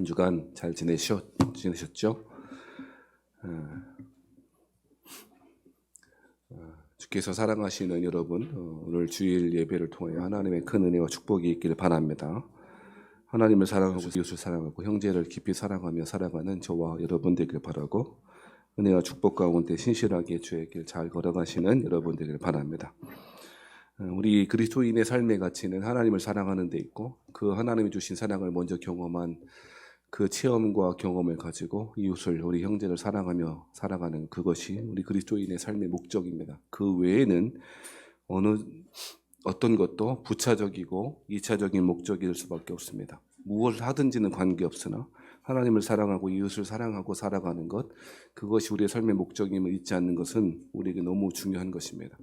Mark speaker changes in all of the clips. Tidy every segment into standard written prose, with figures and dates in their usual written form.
Speaker 1: 한 주간 잘 지내셨죠? 주께서 사랑하시는 여러분, 오늘 주일 예배를 통하여 하나님의 큰 은혜와 축복이 있기를 바랍니다. 하나님을 사랑하고 이웃을 사랑하고 형제를 깊이 사랑하며 살아가는 저와 여러분 되길 바라고, 은혜와 축복 가운데 신실하게 주의 길 잘 걸어가시는 여러분 되길 바랍니다. 우리 그리스도인의 삶의 가치는 하나님을 사랑하는 데 있고, 그 하나님이 주신 사랑을 먼저 경험한 그 체험과 경험을 가지고 이웃을, 우리 형제를 사랑하며 살아가는 그것이 우리 그리스도인의 삶의 목적입니다. 그 외에는 어떤 것도 부차적이고 2차적인 목적일 수밖에 없습니다. 무엇을 하든지는 관계없으나 하나님을 사랑하고 이웃을 사랑하고 살아가는 것, 그것이 우리의 삶의 목적임을 잊지 않는 것은 우리에게 너무 중요한 것입니다.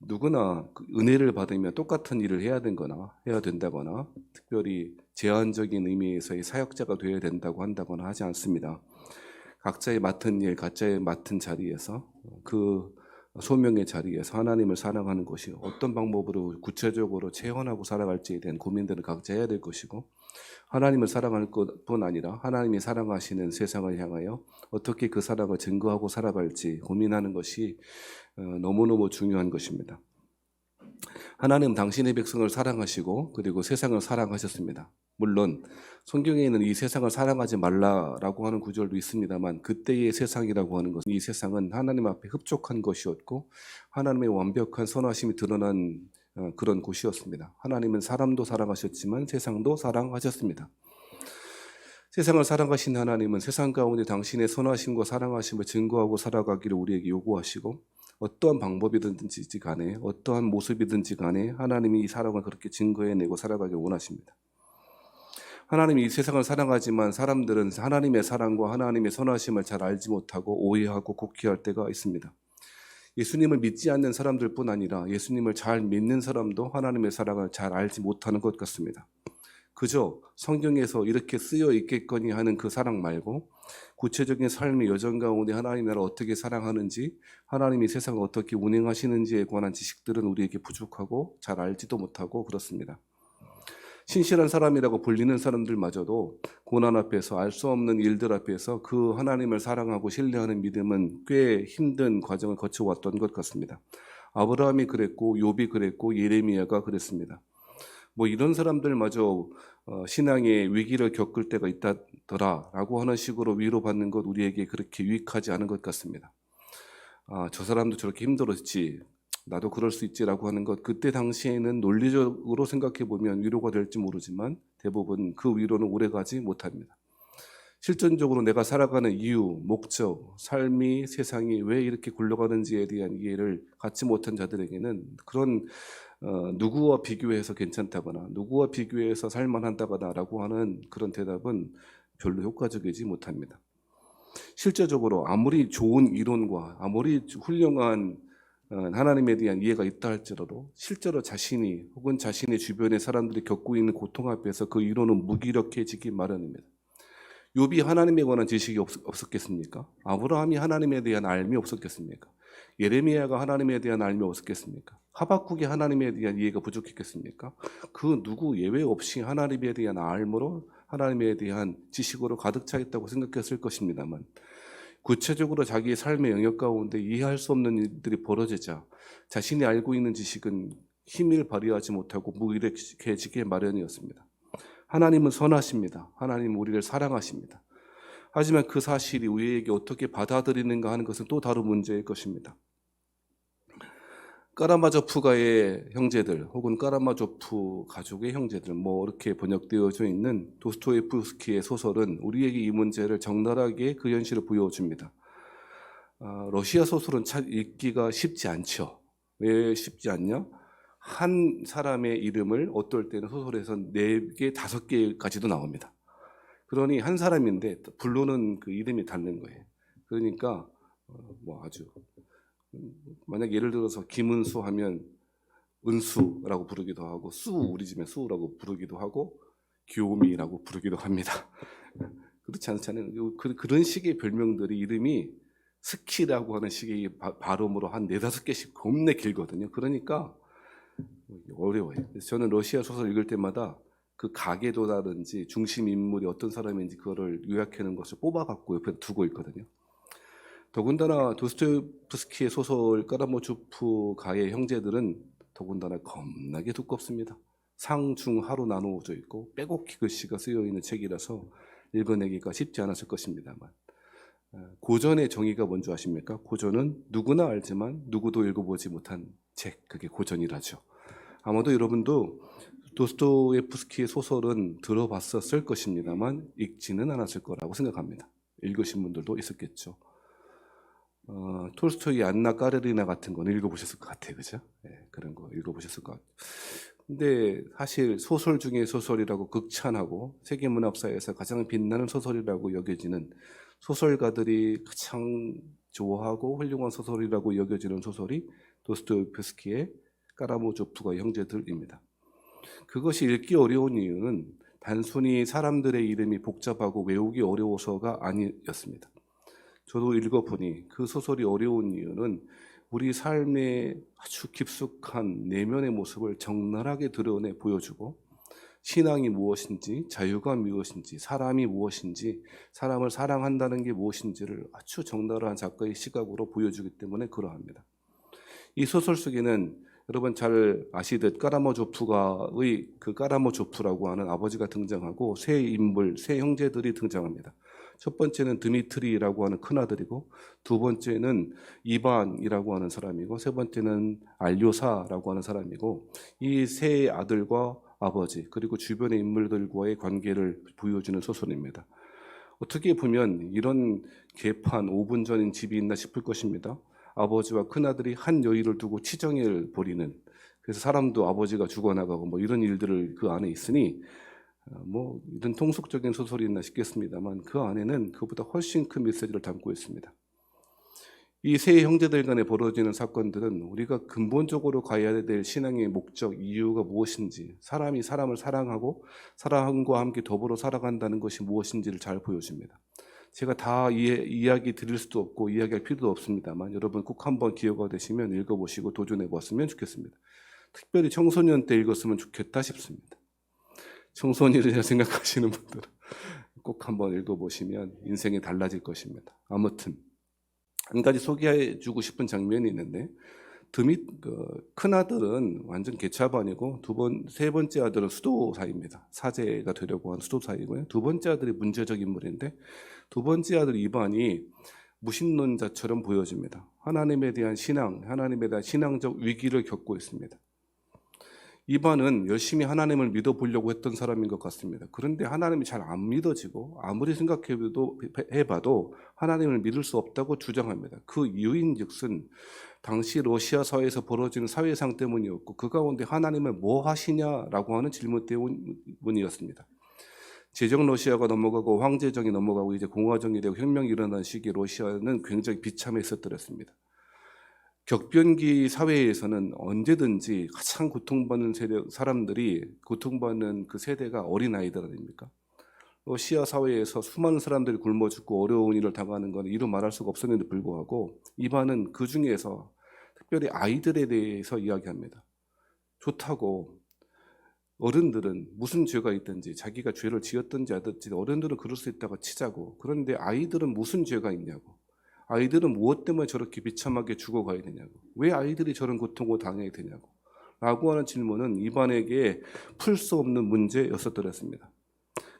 Speaker 1: 누구나 은혜를 받으면 똑같은 일을 해야 된다거나 특별히 제한적인 의미에서의 사역자가 되어야 된다고 한다거나 하지 않습니다. 각자의 맡은 일, 각자의 맡은 자리에서, 그 소명의 자리에서 하나님을 사랑하는 것이 어떤 방법으로 구체적으로 체험하고 살아갈지에 대한 고민들을 각자 해야 될 것이고, 하나님을 사랑할 것뿐 아니라 하나님이 사랑하시는 세상을 향하여 어떻게 그 사랑을 증거하고 살아갈지 고민하는 것이 너무너무 중요한 것입니다. 하나님 당신의 백성을 사랑하시고 그리고 세상을 사랑하셨습니다. 물론 성경에는 이 세상을 사랑하지 말라라고 하는 구절도 있습니다만, 그때의 세상이라고 하는 것은 이 세상은 하나님 앞에 흡족한 것이었고 하나님의 완벽한 선하심이 드러난 그런 곳이었습니다. 하나님은 사람도 사랑하셨지만 세상도 사랑하셨습니다. 세상을 사랑하신 하나님은 세상 가운데 당신의 선하심과 사랑하심을 증거하고 살아가기를 우리에게 요구하시고, 어떠한 방법이든지 간에 어떠한 모습이든지 간에 하나님이 이 사랑을 그렇게 증거해내고 살아가길 원하십니다. 하나님이 이 세상을 사랑하지만 사람들은 하나님의 사랑과 하나님의 선하심을 잘 알지 못하고 오해하고 곡해할 때가 있습니다. 예수님을 믿지 않는 사람들뿐 아니라 예수님을 잘 믿는 사람도 하나님의 사랑을 잘 알지 못하는 것 같습니다. 그저 성경에서 이렇게 쓰여 있겠거니 하는 그 사랑 말고 구체적인 삶의 여정 가운데 하나님 나라를 어떻게 사랑하는지, 하나님이 세상을 어떻게 운행하시는지에 관한 지식들은 우리에게 부족하고 잘 알지도 못하고 그렇습니다. 신실한 사람이라고 불리는 사람들마저도 고난 앞에서, 알 수 없는 일들 앞에서 그 하나님을 사랑하고 신뢰하는 믿음은 꽤 힘든 과정을 거쳐왔던 것 같습니다. 아브라함이 그랬고, 욥이 그랬고, 예레미야가 그랬습니다. 이런 사람들마저 신앙의 위기를 겪을 때가 있다더라라고 하는 식으로 위로받는 것, 우리에게 그렇게 유익하지 않은 것 같습니다. 저 사람도 저렇게 힘들었지, 나도 그럴 수 있지라고 하는 것, 그때 당시에는 논리적으로 생각해 보면 위로가 될지 모르지만 대부분 그 위로는 오래가지 못합니다. 실전적으로 내가 살아가는 이유, 목적, 삶이, 세상이 왜 이렇게 굴러가는지에 대한 이해를 갖지 못한 자들에게는 그런 누구와 비교해서 괜찮다거나 누구와 비교해서 살만한다거나라고 하는 그런 대답은 별로 효과적이지 못합니다. 실제적으로 아무리 좋은 이론과 아무리 훌륭한 하나님에 대한 이해가 있다 할지라도 실제로 자신이 혹은 자신의 주변의 사람들이 겪고 있는 고통 앞에서 그 이론은 무기력해지기 마련입니다. 욥이 하나님에 관한 지식이 없었겠습니까? 아브라함이 하나님에 대한 알미 없었겠습니까? 예레미야가 하나님에 대한 알미 없었겠습니까? 하박국이 하나님에 대한 이해가 부족했겠습니까? 그 누구 예외 없이 하나님에 대한 알므로, 하나님에 대한 지식으로 가득 차 있다고 생각했을 것입니다만, 구체적으로 자기의 삶의 영역 가운데 이해할 수 없는 일들이 벌어지자 자신이 알고 있는 지식은 힘을 발휘하지 못하고 무기력해지게 마련이었습니다. 하나님은 선하십니다. 하나님은 우리를 사랑하십니다. 하지만 그 사실이 우리에게 어떻게 받아들이는가 하는 것은 또 다른 문제일 것입니다. 까라마조프가의 형제들 혹은 까라마조프 가족의 형제들, 이렇게 번역되어져 있는 도스토옙스키의 소설은 우리에게 이 문제를 적나라하게 그 현실을 보여줍니다. 러시아 소설은 참 읽기가 쉽지 않죠. 왜 쉽지 않냐? 한 사람의 이름을 어떨 때는 소설에서 4개, 5개까지도 나옵니다. 그러니 한 사람인데 부르는 그 이름이 다른 거예요. 그러니까 아주, 만약 예를 들어서 김은수 하면 은수라고 부르기도 하고, 우리 집에 수라고 부르기도 하고, 귀요미라고 부르기도 합니다. 그렇지 않잖아요. 그런 식의 별명들이, 이름이 스키라고 하는 식의 발음으로 한 4-5개씩 겁내 길거든요. 그러니까 어려워요. 그래서 저는 러시아 소설 읽을 때마다 그 가계도라든지 중심 인물이 어떤 사람인지 그거를 요약하는 것을 뽑아갖고 옆에 두고 있거든요. 더군다나 도스토옙스키의 소설 까라모조프가의 형제들은 더군다나 겁나게 두껍습니다. 상중하로 나누어져 있고 빼곡히 글씨가 쓰여 있는 책이라서 읽어내기가 쉽지 않았을 것입니다만, 고전의 정의가 뭔지 아십니까? 고전은 누구나 알지만 누구도 읽어보지 못한 책, 그게 고전이라죠. 아마도 여러분도 도스토옙스키의 소설은 들어봤었을 것입니다만 읽지는 않았을 거라고 생각합니다. 읽으신 분들도 있었겠죠. 톨스토이의 안나 까레리나 같은 건 읽어보셨을 것 같아요, 그죠? 네, 그런 거 읽어보셨을 것 같아요. 근데 사실 소설 중에 소설이라고 극찬하고 세계문학사에서 가장 빛나는 소설이라고 여겨지는, 소설가들이 가장 좋아하고 훌륭한 소설이라고 여겨지는 소설이 도스토옙스키의 까라모조프가 형제들입니다. 그것이 읽기 어려운 이유는 단순히 사람들의 이름이 복잡하고 외우기 어려워서가 아니었습니다. 저도 읽어보니 그 소설이 어려운 이유는 우리 삶의 아주 깊숙한 내면의 모습을 적나라하게 드러내 보여주고, 신앙이 무엇인지, 자유가 무엇인지, 사람이 무엇인지, 사람을 사랑한다는 게 무엇인지를 아주 적나라한 작가의 시각으로 보여주기 때문에 그러합니다. 이 소설 속에는 여러분 잘 아시듯 까라모조프가의 그 까라모조프라고 하는 아버지가 등장하고 세 인물, 세 형제들이 등장합니다. 첫 번째는 드미트리라고 하는 큰아들이고, 두 번째는 이반이라고 하는 사람이고, 세 번째는 알료사라고 하는 사람이고, 이 세 아들과 아버지 그리고 주변의 인물들과의 관계를 보여주는 소설입니다. 어떻게 보면 이런 개판 5분 전인 집이 있나 싶을 것입니다. 아버지와 큰아들이 한 여인을 두고 치정을 벌이는, 그래서 사람도 아버지가 죽어나가고 뭐 이런 일들을 그 안에 있으니 뭐 이런 통속적인 소설이 있나 싶겠습니다만, 그 안에는 그보다 훨씬 큰 메시지를 담고 있습니다. 이 세 형제들 간에 벌어지는 사건들은 우리가 근본적으로 가야 될 신앙의 목적, 이유가 무엇인지, 사람이 사람을 사랑하고 사랑과 함께 더불어 살아간다는 것이 무엇인지를 잘 보여줍니다. 제가 다 이야기 드릴 수도 없고 이야기할 필요도 없습니다만, 여러분 꼭 한번 기회가 되시면 읽어보시고 도전해 봤으면 좋겠습니다. 특별히 청소년 때 읽었으면 좋겠다 싶습니다. 청소년이라 생각하시는 분들은 꼭 한번 읽어보시면 인생이 달라질 것입니다. 아무튼 한 가지 소개해주고 싶은 장면이 있는데, 큰 아들은 완전 개차반이고 세 번째 아들은 수도사입니다. 사제가 되려고 하는 수도사이고요. 두 번째 아들이 문제적 인물인데, 두 번째 아들 이반이 무신론자처럼 보여집니다. 하나님에 대한 신앙, 하나님에 대한 신앙적 위기를 겪고 있습니다. 이반은 열심히 하나님을 믿어보려고 했던 사람인 것 같습니다. 그런데 하나님이 잘 안 믿어지고 아무리 생각해봐도 하나님을 믿을 수 없다고 주장합니다. 그 이유인즉슨 당시 러시아 사회에서 벌어지는 사회상 때문이었고, 그 가운데 하나님을 뭐 하시냐라고 하는 질문 때문이었습니다. 제정 러시아가 넘어가고 황제정이 넘어가고 이제 공화정이 되고 혁명이 일어난 시기에 러시아는 굉장히 비참했었더랬습니다. 격변기 사회에서는 언제든지 가장 고통받는 고통받는 그 세대가 어린아이들 아닙니까? 러시아 사회에서 수많은 사람들이 굶어 죽고 어려운 일을 당하는 건 이루 말할 수가 없었는데 불구하고, 이반은 그 중에서 특별히 아이들에 대해서 이야기합니다. 좋다고, 어른들은 무슨 죄가 있든지, 자기가 죄를 지었든지 하든지 어른들은 그럴 수 있다고 치자고, 그런데 아이들은 무슨 죄가 있냐고, 아이들은 무엇 때문에 저렇게 비참하게 죽어가야 되냐고, 왜 아이들이 저런 고통을 당해야 되냐고 라고 하는 질문은 이반에게 풀 수 없는 문제였었더랬습니다.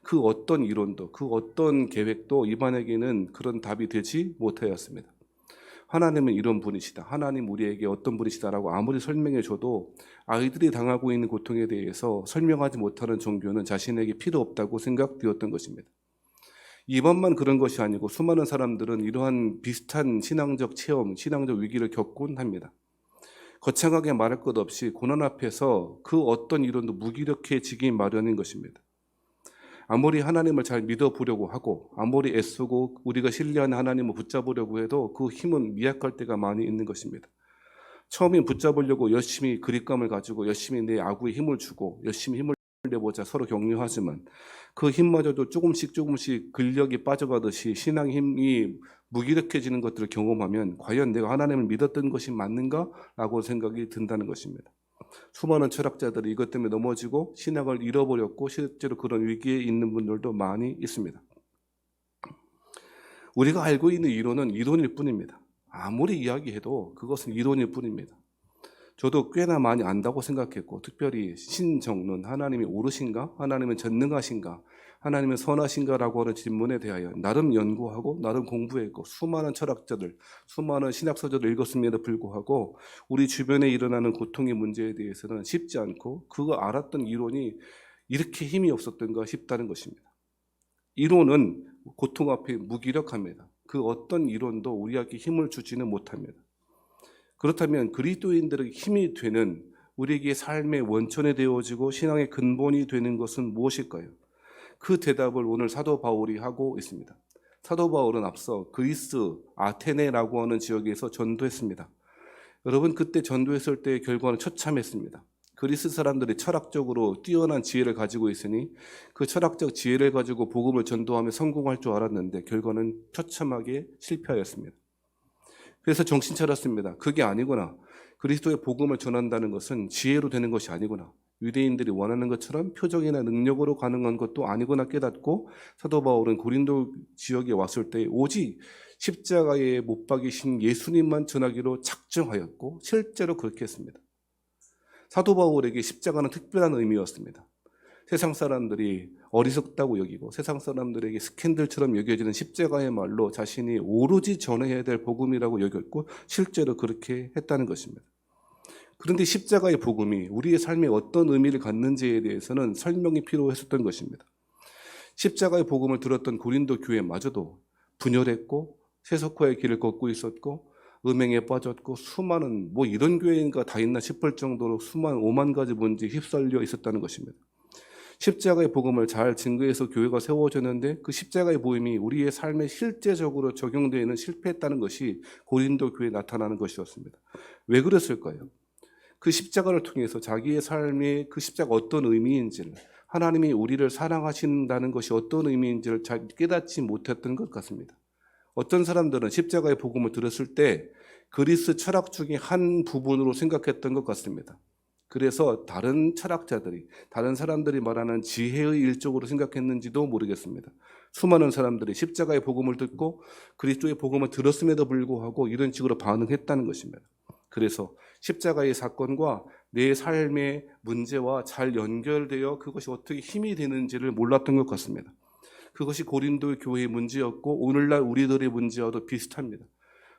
Speaker 1: 그 어떤 이론도, 그 어떤 계획도 이반에게는 그런 답이 되지 못하였습니다. 하나님은 이런 분이시다, 하나님 우리에게 어떤 분이시다라고 아무리 설명해 줘도 아이들이 당하고 있는 고통에 대해서 설명하지 못하는 종교는 자신에게 필요 없다고 생각되었던 것입니다. 이반만 그런 것이 아니고 수많은 사람들은 이러한 비슷한 신앙적 체험, 신앙적 위기를 겪곤 합니다. 거창하게 말할 것 없이 고난 앞에서 그 어떤 이론도 무기력해지기 마련인 것입니다. 아무리 하나님을 잘 믿어보려고 하고 아무리 애쓰고 우리가 신뢰하는 하나님을 붙잡으려고 해도 그 힘은 미약할 때가 많이 있는 것입니다. 처음에 붙잡으려고 열심히 그립감을 가지고 열심히 내 아구에 힘을 주고 열심히 힘을 내보자 서로 격려하지만, 그 힘마저도 조금씩 근력이 빠져가듯이 신앙의 힘이 무기력해지는 것들을 경험하면 과연 내가 하나님을 믿었던 것이 맞는가? 라고 생각이 든다는 것입니다. 수많은 철학자들이 이것 때문에 넘어지고 신앙을 잃어버렸고 실제로 그런 위기에 있는 분들도 많이 있습니다. 우리가 알고 있는 이론은 이론일 뿐입니다. 아무리 이야기해도 그것은 이론일 뿐입니다. 저도 꽤나 많이 안다고 생각했고, 특별히 신정론, 하나님이 옳으신가? 하나님은 전능하신가? 하나님은 선하신가라고 하는 질문에 대하여 나름 연구하고 나름 공부했고 수많은 철학자들, 수많은 신학서적을 읽었음에도 불구하고 우리 주변에 일어나는 고통의 문제에 대해서는 쉽지 않고 그거 알았던 이론이 이렇게 힘이 없었던가 싶다는 것입니다. 이론은 고통 앞에 무기력합니다. 그 어떤 이론도 우리에게 힘을 주지는 못합니다. 그렇다면 그리스도인들에게 힘이 되는 우리에게 삶의 원천이 되어지고 신앙의 근본이 되는 것은 무엇일까요? 그 대답을 오늘 사도 바울이 하고 있습니다. 사도 바울은 앞서 그리스 아테네라고 하는 지역에서 전도했습니다. 여러분, 그때 전도했을 때의 결과는 처참했습니다. 그리스 사람들이 철학적으로 뛰어난 지혜를 가지고 있으니 그 철학적 지혜를 가지고 복음을 전도하며 성공할 줄 알았는데 결과는 처참하게 실패하였습니다. 그래서 정신 차렸습니다. 그게 아니구나. 그리스도의 복음을 전한다는 것은 지혜로 되는 것이 아니구나. 유대인들이 원하는 것처럼 표적이나 능력으로 가능한 것도 아니구나 깨닫고 사도 바울은 고린도 지역에 왔을 때 오직 십자가에 못 박이신 예수님만 전하기로 작정하였고 실제로 그렇게 했습니다. 사도 바울에게 십자가는 특별한 의미였습니다. 세상 사람들이 어리석다고 여기고 세상 사람들에게 스캔들처럼 여겨지는 십자가의 말로 자신이 오로지 전해야 될 복음이라고 여겼고 실제로 그렇게 했다는 것입니다. 그런데 십자가의 복음이 우리의 삶에 어떤 의미를 갖는지에 대해서는 설명이 필요했었던 것입니다. 십자가의 복음을 들었던 고린도 교회마저도 분열했고 세속화의 길을 걷고 있었고 음행에 빠졌고 수많은 이런 교회가 다 있나 싶을 정도로 수많은 5만 가지 문제에 휩쓸려 있었다는 것입니다. 십자가의 복음을 잘 증거해서 교회가 세워졌는데 그 십자가의 복음이 우리의 삶에 실제적으로 적용되는 실패했다는 것이 고린도 교회에 나타나는 것이었습니다. 왜 그랬을까요? 그 십자가를 통해서 자기의 삶에 그 십자가 어떤 의미인지를 하나님이 우리를 사랑하신다는 것이 어떤 의미인지를 잘 깨닫지 못했던 것 같습니다. 어떤 사람들은 십자가의 복음을 들었을 때 그리스 철학 중에 한 부분으로 생각했던 것 같습니다. 그래서 다른 철학자들이, 다른 사람들이 말하는 지혜의 일적으로 생각했는지도 모르겠습니다. 수많은 사람들이 십자가의 복음을 듣고 그리스도의 복음을 들었음에도 불구하고 이런 식으로 반응했다는 것입니다. 그래서 십자가의 사건과 내 삶의 문제와 잘 연결되어 그것이 어떻게 힘이 되는지를 몰랐던 것 같습니다. 그것이 고린도 교회의 문제였고 오늘날 우리들의 문제와도 비슷합니다.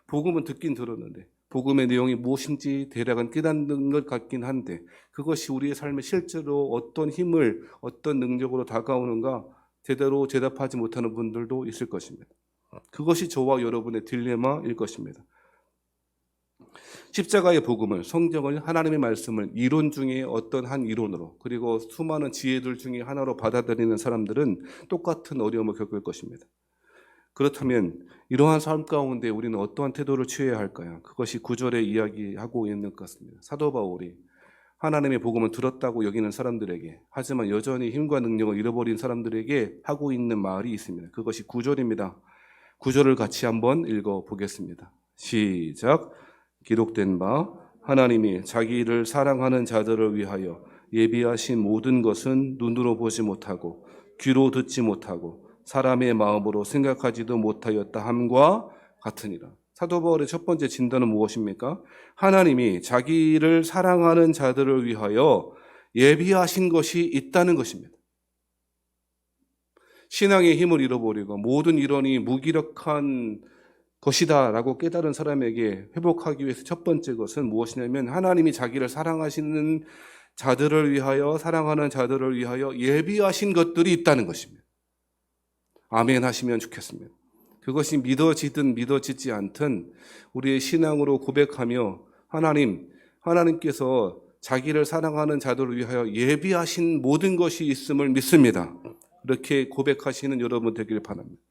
Speaker 1: 복음은 듣긴 들었는데 복음의 내용이 무엇인지 대략은 깨닫는 것 같긴 한데 그것이 우리의 삶에 실제로 어떤 힘을 어떤 능력으로 다가오는가 제대로 대답하지 못하는 분들도 있을 것입니다. 그것이 저와 여러분의 딜레마일 것입니다. 십자가의 복음을, 성경을, 하나님의 말씀을 이론 중에 어떤 한 이론으로 그리고 수많은 지혜들 중에 하나로 받아들이는 사람들은 똑같은 어려움을 겪을 것입니다. 그렇다면 이러한 삶 가운데 우리는 어떠한 태도를 취해야 할까요? 그것이 9절에 이야기하고 있는 것 같습니다. 사도 바울이 하나님의 복음을 들었다고 여기는 사람들에게 하지만 여전히 힘과 능력을 잃어버린 사람들에게 하고 있는 말이 있습니다. 그것이 9절입니다. 9절을 같이 한번 읽어보겠습니다. 시작. 기록된 바 하나님이 자기를 사랑하는 자들을 위하여 예비하신 모든 것은 눈으로 보지 못하고 귀로 듣지 못하고 사람의 마음으로 생각하지도 못하였다 함과 같으니라. 사도 바울의 첫 번째 진단은 무엇입니까? 하나님이 자기를 사랑하는 자들을 위하여 예비하신 것이 있다는 것입니다. 신앙의 힘을 잃어버리고 모든 이론이 무기력한 것이다 라고 깨달은 사람에게 회복하기 위해서 첫 번째 것은 무엇이냐면 하나님이 자기를 사랑하시는 자들을 위하여 사랑하는 자들을 위하여 예비하신 것들이 있다는 것입니다. 아멘 하시면 좋겠습니다. 그것이 믿어지든 믿어지지 않든 우리의 신앙으로 고백하며 하나님께서 자기를 사랑하는 자들을 위하여 예비하신 모든 것이 있음을 믿습니다. 이렇게 고백하시는 여러분 되기를 바랍니다.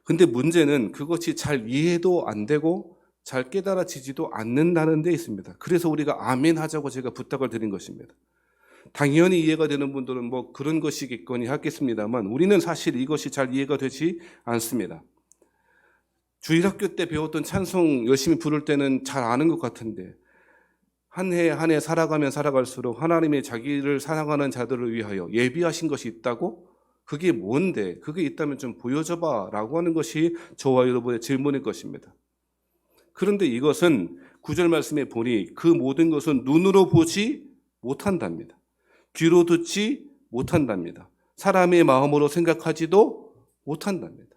Speaker 1: 근데 문제는 그것이 잘 이해도 안 되고 잘 깨달아지지도 않는다는 데 있습니다. 그래서 우리가 아멘 하자고 제가 부탁을 드린 것입니다. 당연히 이해가 되는 분들은 그런 것이겠거니 하겠습니다만 우리는 사실 이것이 잘 이해가 되지 않습니다. 주일학교 때 배웠던 찬송 열심히 부를 때는 잘 아는 것 같은데 한 해 한 해 살아가면 살아갈수록 하나님의 자기를 사랑하는 자들을 위하여 예비하신 것이 있다고? 그게 뭔데? 그게 있다면 좀 보여줘봐 라고 하는 것이 저와 여러분의 질문일 것입니다. 그런데 이것은 9절 말씀에 보니 그 모든 것은 눈으로 보지 못한답니다. 귀로 듣지 못한답니다. 사람의 마음으로 생각하지도 못한답니다.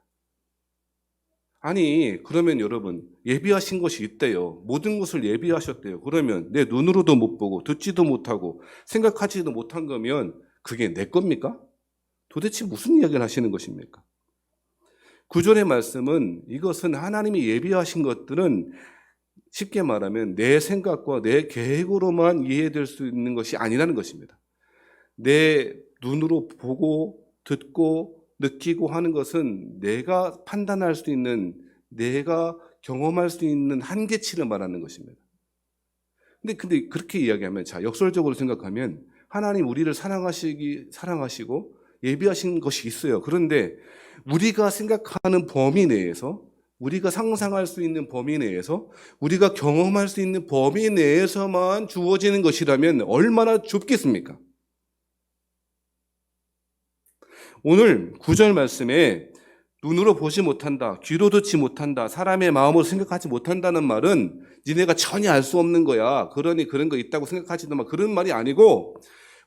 Speaker 1: 아니, 그러면 여러분, 예비하신 것이 있대요. 모든 것을 예비하셨대요. 그러면 내 눈으로도 못 보고 듣지도 못하고 생각하지도 못한 거면 그게 내 겁니까? 도대체 무슨 이야기를 하시는 것입니까? 9절의 말씀은 이것은 하나님이 예비하신 것들은 쉽게 말하면 내 생각과 내 계획으로만 이해될 수 있는 것이 아니라는 것입니다. 내 눈으로 보고 듣고 느끼고 하는 것은 내가 판단할 수 있는, 내가 경험할 수 있는 한계치를 말하는 것입니다. 근데 그렇게 이야기하면, 자, 역설적으로 생각하면 하나님 우리를 사랑하시고 예비하신 것이 있어요. 그런데 우리가 생각하는 범위 내에서, 우리가 상상할 수 있는 범위 내에서, 우리가 경험할 수 있는 범위 내에서만 주어지는 것이라면 얼마나 좁겠습니까? 오늘 9절 말씀에 눈으로 보지 못한다, 귀로 듣지 못한다, 사람의 마음으로 생각하지 못한다는 말은 니네가 전혀 알 수 없는 거야. 그러니 그런 거 있다고 생각하지도 마. 그런 말이 아니고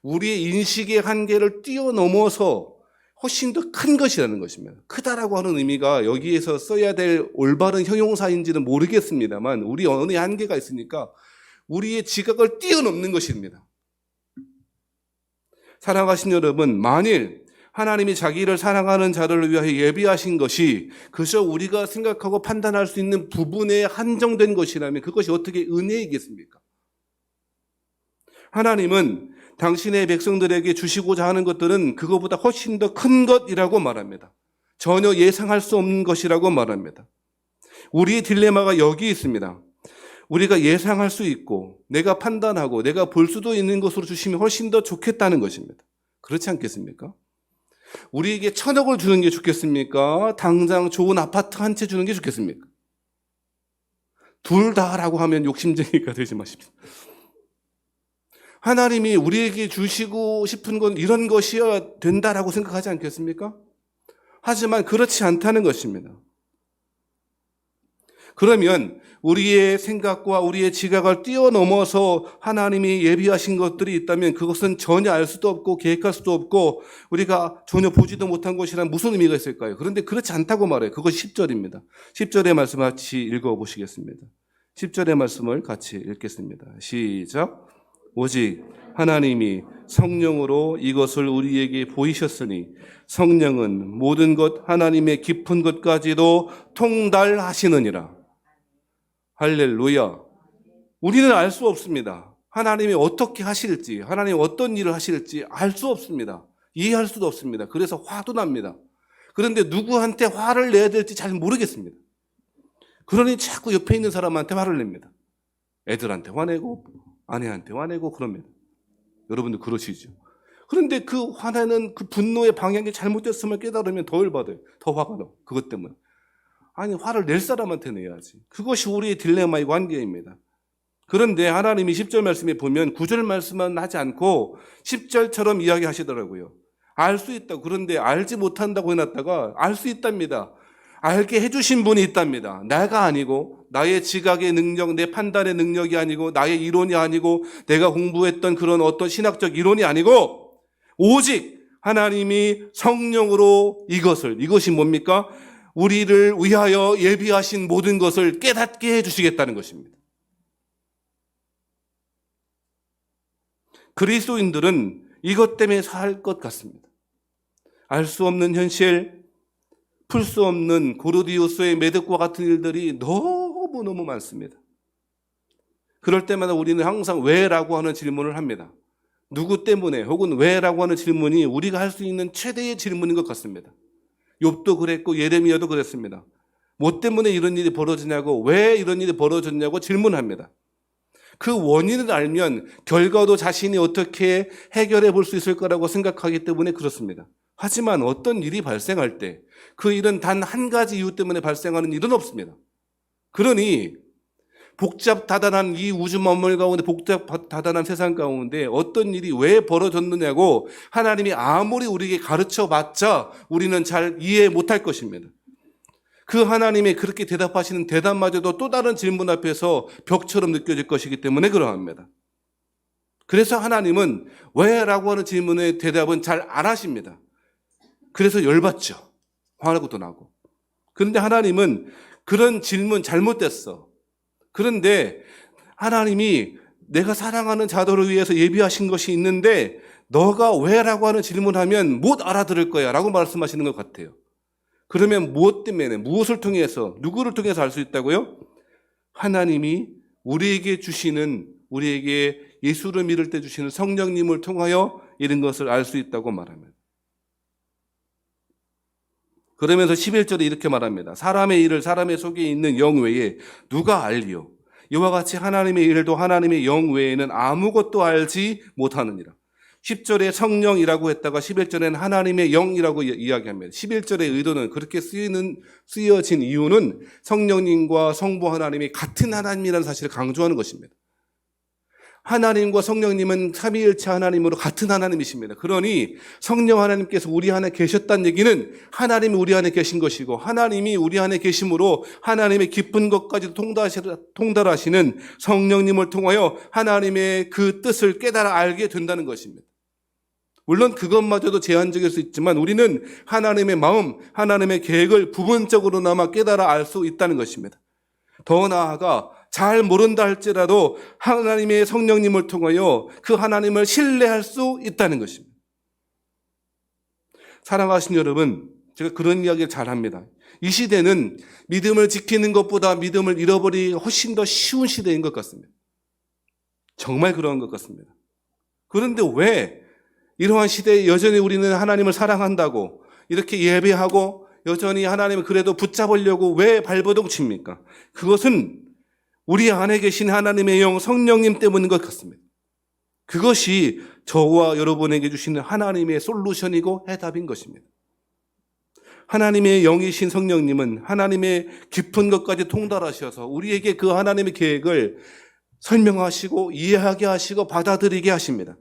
Speaker 1: 우리의 인식의 한계를 뛰어넘어서 훨씬 더 큰 것이라는 것입니다. 크다라고 하는 의미가 여기에서 써야 될 올바른 형용사인지는 모르겠습니다만 우리 언어의 한계가 있으니까 우리의 지각을 뛰어넘는 것입니다. 사랑하신 여러분, 만일 하나님이 자기를 사랑하는 자를 위하여 예비하신 것이 그저 우리가 생각하고 판단할 수 있는 부분에 한정된 것이라면 그것이 어떻게 은혜이겠습니까? 하나님은 당신의 백성들에게 주시고자 하는 것들은 그것보다 훨씬 더 큰 것이라고 말합니다. 전혀 예상할 수 없는 것이라고 말합니다. 우리의 딜레마가 여기 있습니다. 우리가 예상할 수 있고 내가 판단하고 내가 볼 수도 있는 것으로 주시면 훨씬 더 좋겠다는 것입니다. 그렇지 않겠습니까? 우리에게 1,000억을 주는 게 좋겠습니까? 당장 좋은 아파트 한 채 주는 게 좋겠습니까? 둘 다라고 하면 욕심쟁이가 되지 마십시오. 하나님이 우리에게 주시고 싶은 건 이런 것이어야 된다라고 생각하지 않겠습니까? 하지만 그렇지 않다는 것입니다. 그러면 우리의 생각과 우리의 지각을 뛰어넘어서 하나님이 예비하신 것들이 있다면 그것은 전혀 알 수도 없고 계획할 수도 없고 우리가 전혀 보지도 못한 것이란 무슨 의미가 있을까요? 그런데 그렇지 않다고 말해요. 그것이 10절입니다. 10절의 말씀 같이 읽어보시겠습니다. 10절의 말씀을 같이 읽겠습니다. 시작. 오직 하나님이 성령으로 이것을 우리에게 보이셨으니 성령은 모든 것 하나님의 깊은 것까지도 통달하시느니라. 할렐루야. 우리는 알 수 없습니다. 하나님이 어떻게 하실지, 하나님이 어떤 일을 하실지 알 수 없습니다. 이해할 수도 없습니다. 그래서 화도 납니다. 그런데 누구한테 화를 내야 될지 잘 모르겠습니다. 그러니 자꾸 옆에 있는 사람한테 화를 냅니다. 애들한테 화내고 아내한테 화내고 그럽니다. 여러분들 그러시죠? 그런데 그 화내는 그 분노의 방향이 잘못됐음을 깨달으면 더 열받아요. 더 화가 나. 그것 때문에. 아니, 화를 낼 사람한테 내야지. 그것이 우리의 딜레마이고 한계입니다. 그런데 하나님이 10절 말씀에 보면 9절 말씀만 하지 않고 10절처럼 이야기하시더라고요. 알 수 있다고. 그런데 알지 못한다고 해놨다가 알 수 있답니다. 알게 해주신 분이 있답니다. 내가 아니고 나의 지각의 능력, 내 판단의 능력이 아니고 나의 이론이 아니고 내가 공부했던 그런 어떤 신학적 이론이 아니고 오직 하나님이 성령으로 이것이 뭡니까? 우리를 위하여 예비하신 모든 것을 깨닫게 해주시겠다는 것입니다. 그리스도인들은 이것 때문에 살 것 같습니다. 알 수 없는 현실, 풀 수 없는 고르디우스의 매듭과 같은 일들이 너무너무 많습니다. 그럴 때마다 우리는 항상 왜라고 하는 질문을 합니다. 누구 때문에 혹은 왜라고 하는 질문이 우리가 할 수 있는 최대의 질문인 것 같습니다. 욥도 그랬고 예레미야도 그랬습니다. 뭐 때문에 이런 일이 벌어지냐고, 왜 이런 일이 벌어졌냐고 질문합니다. 그 원인을 알면 결과도 자신이 어떻게 해결해 볼 수 있을 거라고 생각하기 때문에 그렇습니다. 하지만 어떤 일이 발생할 때 그 일은 단 한 가지 이유 때문에 발생하는 일은 없습니다. 그러니 복잡다단한 이 우주 만물 가운데 복잡다단한 세상 가운데 어떤 일이 왜 벌어졌느냐고 하나님이 아무리 우리에게 가르쳐봤자 우리는 잘 이해 못할 것입니다. 그 하나님이 그렇게 대답하시는 대답마저도 또 다른 질문 앞에서 벽처럼 느껴질 것이기 때문에 그러합니다. 그래서 하나님은 왜? 라고 하는 질문의 대답은 잘 안 하십니다. 그래서 열받죠. 화나고도 나고. 그런데 하나님은 그런 질문 잘못됐어. 그런데 하나님이 내가 사랑하는 자들을 위해서 예비하신 것이 있는데 너가 왜? 라고 하는 질문하면 못 알아들을 거야 라고 말씀하시는 것 같아요. 그러면 무엇 때문에, 무엇을 통해서, 누구를 통해서 알 수 있다고요? 하나님이 우리에게 주시는, 우리에게 예수를 믿을 때 주시는 성령님을 통하여 이런 것을 알 수 있다고 말합니다. 그러면서 11절에 이렇게 말합니다. 사람의 일을 사람의 속에 있는 영 외에 누가 알리요? 이와 같이 하나님의 일도 하나님의 영 외에는 아무것도 알지 못하느니라. 10절에 성령이라고 했다가 11절에는 하나님의 영이라고 이야기합니다. 11절의 의도는 그렇게 쓰여진 이유는 성령님과 성부 하나님이 같은 하나님이라는 사실을 강조하는 것입니다. 하나님과 성령님은 삼위일체 하나님으로 같은 하나님이십니다. 그러니 성령 하나님께서 우리 안에 계셨다는 얘기는 하나님이 우리 안에 계신 것이고 하나님이 우리 안에 계심으로 하나님의 깊은 것까지 통달하시는 성령님을 통하여 하나님의 그 뜻을 깨달아 알게 된다는 것입니다. 물론 그것마저도 제한적일 수 있지만 우리는 하나님의 마음, 하나님의 계획을 부분적으로나마 깨달아 알 수 있다는 것입니다. 더 나아가 잘 모른다 할지라도 하나님의 성령님을 통하여 그 하나님을 신뢰할 수 있다는 것입니다. 사랑하신 여러분, 제가 그런 이야기를 잘 합니다. 이 시대는 믿음을 지키는 것보다 믿음을 잃어버리기 훨씬 더 쉬운 시대인 것 같습니다. 정말 그런 것 같습니다. 그런데 왜 이러한 시대에 여전히 우리는 하나님을 사랑한다고 이렇게 예배하고 여전히 하나님을 그래도 붙잡으려고 왜 발버둥 칩니까? 그것은 우리 안에 계신 하나님의 영 성령님 때문인 것 같습니다. 그것이 저와 여러분에게 주시는 하나님의 솔루션이고 해답인 것입니다. 하나님의 영이신 성령님은 하나님의 깊은 것까지 통달하셔서 우리에게 그 하나님의 계획을 설명하시고 이해하게 하시고 받아들이게 하십니다.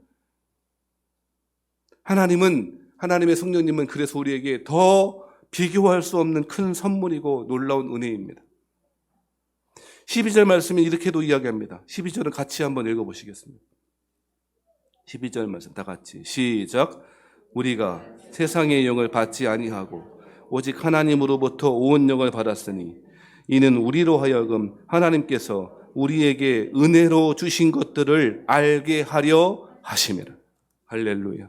Speaker 1: 하나님의 성령님은 그래서 우리에게 더 비교할 수 없는 큰 선물이고 놀라운 은혜입니다. 12절 말씀이 이렇게도 이야기합니다. 12절을 같이 한번 읽어보시겠습니다. 12절 말씀 다 같이 시작. 우리가 세상의 영을 받지 아니하고 오직 하나님으로부터 온 영을 받았으니 이는 우리로 하여금 하나님께서 우리에게 은혜로 주신 것들을 알게 하려 하심이라. 할렐루야.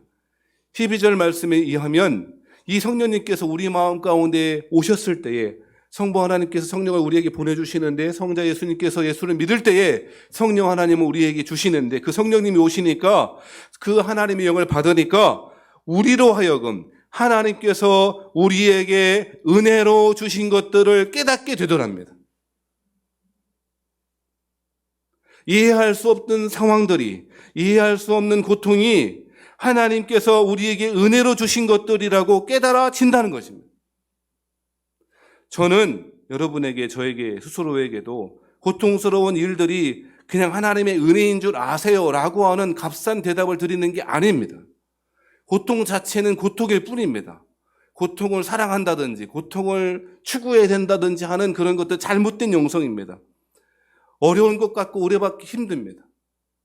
Speaker 1: 12절 말씀에 의하면 이 성령님께서 우리 마음 가운데 오셨을 때에 성부 하나님께서 성령을 우리에게 보내주시는데 성자 예수님께서 예수를 믿을 때에 성령 하나님을 우리에게 주시는데 그 성령님이 오시니까 그 하나님의 영을 받으니까 우리로 하여금 하나님께서 우리에게 은혜로 주신 것들을 깨닫게 되더랍니다. 이해할 수 없는 상황들이, 이해할 수 없는 고통이 하나님께서 우리에게 은혜로 주신 것들이라고 깨달아진다는 것입니다. 저는 여러분에게, 저에게, 스스로에게도 고통스러운 일들이 그냥 하나님의 은혜인 줄 아세요라고 하는 값싼 대답을 드리는 게 아닙니다. 고통 자체는 고통일 뿐입니다. 고통을 사랑한다든지 고통을 추구해야 된다든지 하는 그런 것들 잘못된 영성입니다. 어려운 것 같고 오래 받기 힘듭니다.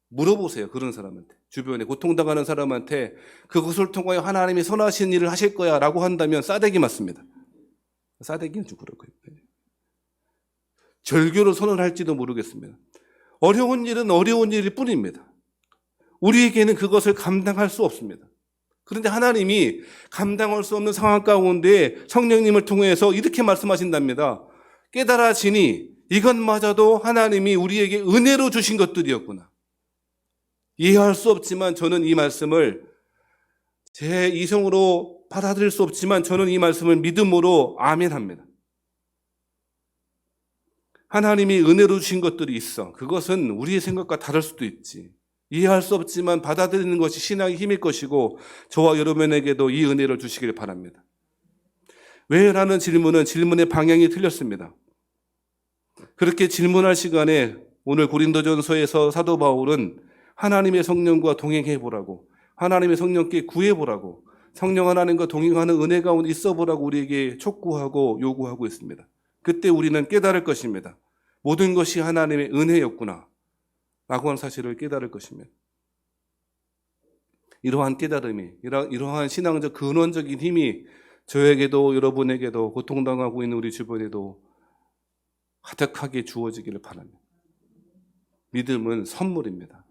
Speaker 1: 물어보세요. 그런 사람한테. 주변에 고통당하는 사람한테 그것을 통하여 하나님이 선하신 일을 하실 거야 라고 한다면 싸대기 맞습니다. 싸대기는 좀 그렇고요. 절교를 선언할지도 모르겠습니다. 어려운 일은 어려운 일일 뿐입니다. 우리에게는 그것을 감당할 수 없습니다. 그런데 하나님이 감당할 수 없는 상황 가운데 성령님을 통해서 이렇게 말씀하신답니다. 깨달아지니 이것마저도 하나님이 우리에게 은혜로 주신 것들이었구나. 이해할 수 없지만 저는 이 말씀을 제 이성으로 받아들일 수 없지만 저는 이 말씀을 믿음으로 아멘합니다. 하나님이 은혜로 주신 것들이 있어. 그것은 우리의 생각과 다를 수도 있지. 이해할 수 없지만 받아들이는 것이 신앙의 힘일 것이고 저와 여러분에게도 이 은혜를 주시길 바랍니다. 왜? 라는 질문은 질문의 방향이 틀렸습니다. 그렇게 질문할 시간에 오늘 고린도전서에서 사도 바울은 하나님의 성령과 동행해 보라고, 하나님의 성령께 구해 보라고, 성령 하나님과 동행하는 은혜 가운데 있어 보라고 우리에게 촉구하고 요구하고 있습니다. 그때 우리는 깨달을 것입니다. 모든 것이 하나님의 은혜였구나 라고 하는 사실을 깨달을 것입니다. 이러한 깨달음이, 이러한 신앙적 근원적인 힘이 저에게도 여러분에게도 고통당하고 있는 우리 주변에도 가득하게 주어지기를 바랍니다. 믿음은 선물입니다.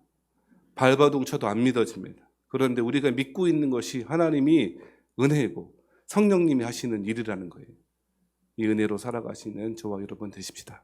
Speaker 1: 발버둥 쳐도 안 믿어집니다. 그런데 우리가 믿고 있는 것이 하나님이 은혜이고 성령님이 하시는 일이라는 거예요. 이 은혜로 살아가시는 저와 여러분 되십시다.